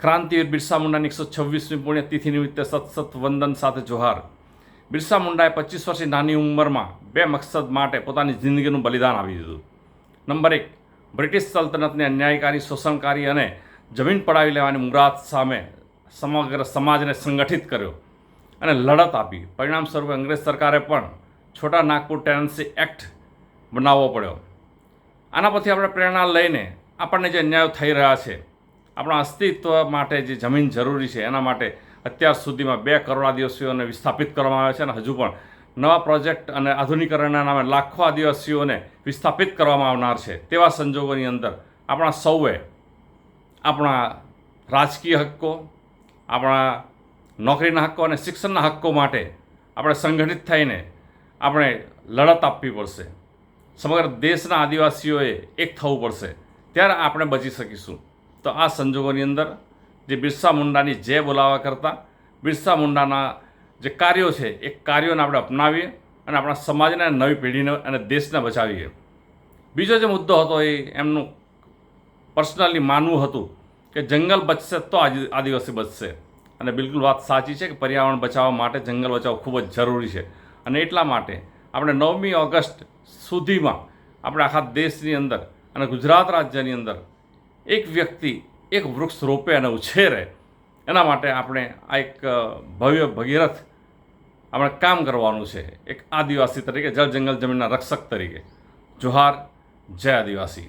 ક્રાંતિવીર બિરસા મુંડાની 126મી પુણ્યતિથિ નિમિત્તે સત વંદન સાથે જોહાર. બિરસા મુંડાએ 25 વર્ષની નાની ઉંમરમાં 2 મકસદ માટે પોતાની જિંદગીનું બલિદાન આપી દીધું. નંબર 1, બ્રિટિશ સલ્તનતની અન્યાયકારી, શોષણકારી અને જમીન પડાવી લેવાની મુરાદ સામે સમગ્ર સમાજને સંગઠિત કર્યો અને લડત આપી. પરિણામ સ્વરૂપે અંગ્રેજ સરકારે પણ છોટા નાગપુર ટેનન્સી એક્ટ બનાવવો પડ્યો. આના પરથી આપણે પ્રેરણા લઈને આપણને જે અન્યાયો થઈ રહ્યા છે, આપણા અસ્તિત્વ માટે જે જમીન જરૂરી છે, એના માટે અત્યાર સુધીમાં 2 કરોડ આદિવાસીઓને વિસ્થાપિત કરવામાં આવ્યા છે અને હજુ પણ નવા પ્રોજેક્ટ અને આધુનિકરણના નામે લાખો આદિવાસીઓને વિસ્થાપિત કરવામાં આવનાર છે. તેવા સંજોગોની અંદર આપણા સૌએ આપણા રાજકીય હક્કો, આપણા નોકરીના હક્કો અને શિક્ષણના હક્કો માટે આપણે સંગઠિત થઈને આપણે લડત આપવી પડશે. સમગ્ર દેશના આદિવાસીઓએ એક થવું પડશે, ત્યારે આપણે બચી શકીશું. તો આ સંજોગોની અંદર જે બિરસા મુંડાની જય બોલાવવા કરતાં બિરસા મુંડાના જે કાર્યો છે એ કાર્યોને આપણે અપનાવીએ અને આપણા સમાજને, નવી પેઢીને અને દેશને બચાવીએ. બીજો જે મુદ્દો હતો એ એમનું પર્સનલી માનવું હતું કે જંગલ બચશે તો આદિવાસી બચશે. અને બિલકુલ વાત સાચી છે કે પર્યાવરણ બચાવવા માટે જંગલ બચાવવું ખૂબ જ જરૂરી છે. અને એટલા માટે આપણે 9મી ઓગસ્ટ સુધીમાં આપણે આખા દેશની અંદર અને ગુજરાત રાજ્યની અંદર એક વ્યક્તિ એક વૃક્ષ રોપે અને ઉછેરે, એના માટે આપણે આ એક ભવ્ય ભગીરથ આપણે કામ કરવાનું છે, એક આદિવાસી તરીકે, જળ જંગલ જમીનના રક્ષક તરીકે. જોહાર. જય આદિવાસી.